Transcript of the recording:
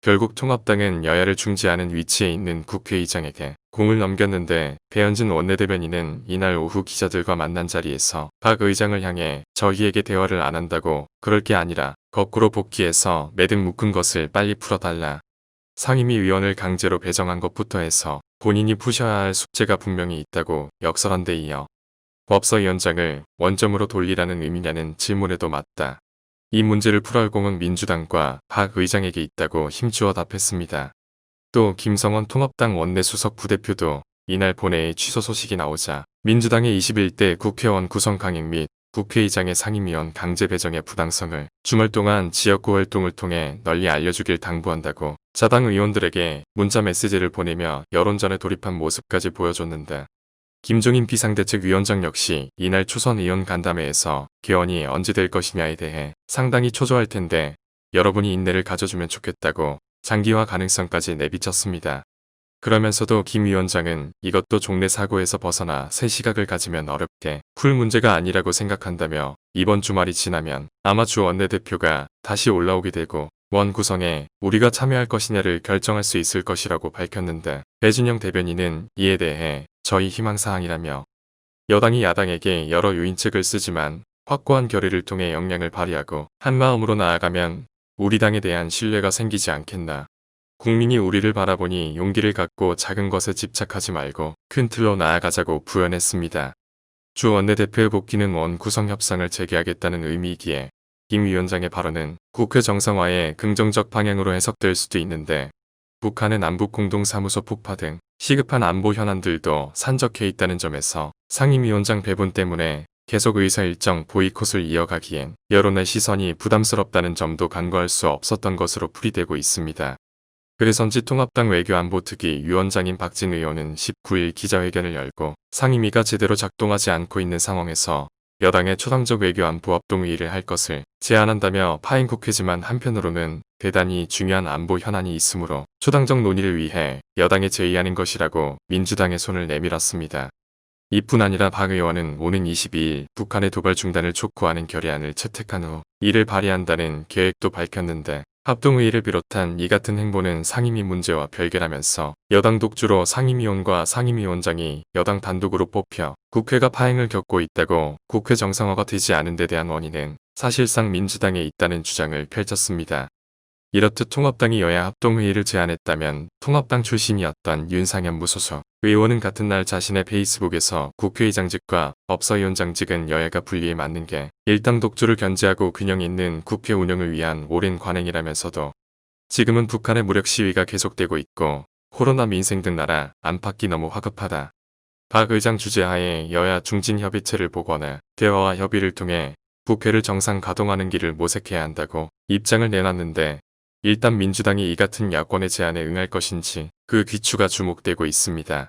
결국 통합당은 여야를 중재하는 위치에 있는 국회의장에게 공을 넘겼는데 배현진 원내대변인은 이날 오후 기자들과 만난 자리에서 박 의장을 향해 저희에게 대화를 안 한다고 그럴 게 아니라 거꾸로 복귀해서 매듭 묶은 것을 빨리 풀어달라. 상임위 의원을 강제로 배정한 것부터 해서 본인이 푸셔야 할 숙제가 분명히 있다고 역설한 데 이어 법사위원장을 원점으로 돌리라는 의미냐는 질문에도 맞다. 이 문제를 풀어할 공은 민주당과 박 의장에게 있다고 힘주어 답했습니다. 또 김성원 통합당 원내수석 부대표도 이날 본회의 취소 소식이 나오자 민주당의 21대 국회의원 구성 강행 및 국회의장의 상임위원 강제 배정의 부당성을 주말 동안 지역구 활동을 통해 널리 알려주길 당부한다고 자당 의원들에게 문자 메시지를 보내며 여론전에 돌입한 모습까지 보여줬는데 김종인 비상대책위원장 역시 이날 초선 의원 간담회에서 개원이 언제 될 것이냐에 대해 상당히 초조할 텐데 여러분이 인내를 가져주면 좋겠다고 장기화 가능성까지 내비쳤습니다. 그러면서도 김 위원장은 이것도 종래 사고에서 벗어나 새 시각을 가지면 어렵게 풀 문제가 아니라고 생각한다며 이번 주말이 지나면 아마 주 원내대표가 다시 올라오게 되고 원 구성에 우리가 참여할 것이냐를 결정할 수 있을 것이라고 밝혔는데 배준영 대변인은 이에 대해 저희 희망사항이라며 여당이 야당에게 여러 유인책을 쓰지만 확고한 결의를 통해 역량을 발휘하고 한마음으로 나아가면 우리 당에 대한 신뢰가 생기지 않겠나. 국민이 우리를 바라보니 용기를 갖고 작은 것에 집착하지 말고 큰 틀로 나아가자고 부연했습니다. 주 원내대표의 복귀는 원 구성 협상을 재개하겠다는 의미이기에 김 위원장의 발언은 국회 정상화의 긍정적 방향으로 해석될 수도 있는데 북한의 남북공동사무소 폭파 등 시급한 안보 현안들도 산적해 있다는 점에서 상임위원장 배분 때문에 계속 의사 일정 보이콧을 이어가기엔 여론의 시선이 부담스럽다는 점도 간과할 수 없었던 것으로 풀이되고 있습니다. 그래서인지 통합당 외교안보특위 위원장인 박진 의원은 19일 기자회견을 열고 상임위가 제대로 작동하지 않고 있는 상황에서 여당의 초당적 외교안보합동회의를 할 것을 제안한다며 파행 국회지만 한편으로는 대단히 중요한 안보 현안이 있으므로 초당적 논의를 위해 여당에 제의하는 것이라고 민주당의 손을 내밀었습니다. 이뿐 아니라 박 의원은 오는 22일 북한의 도발 중단을 촉구하는 결의안을 채택한 후 이를 발의한다는 계획도 밝혔는데 합동회의를 비롯한 이 같은 행보는 상임위 문제와 별개라면서 여당 독주로 상임위원과 상임위원장이 여당 단독으로 뽑혀 국회가 파행을 겪고 있다고 국회 정상화가 되지 않은 데 대한 원인은 사실상 민주당에 있다는 주장을 펼쳤습니다. 이렇듯 통합당이 여야 합동회의를 제안했다면 통합당 출신이었던 윤상현 무소속 의원은 같은 날 자신의 페이스북에서 국회의장직과 법사위원장직은 여야가 분리에 맞는 게 일당 독주를 견제하고 균형 있는 국회 운영을 위한 오랜 관행이라면서도 지금은 북한의 무력 시위가 계속되고 있고 코로나 민생 등 나라 안팎이 너무 화급하다. 박 의장 주재하에 여야 중진협의체를 보거나 대화와 협의를 통해 국회를 정상 가동하는 길을 모색해야 한다고 입장을 내놨는데 일단 민주당이 이 같은 야권의 제안에 응할 것인지 그 귀추가 주목되고 있습니다.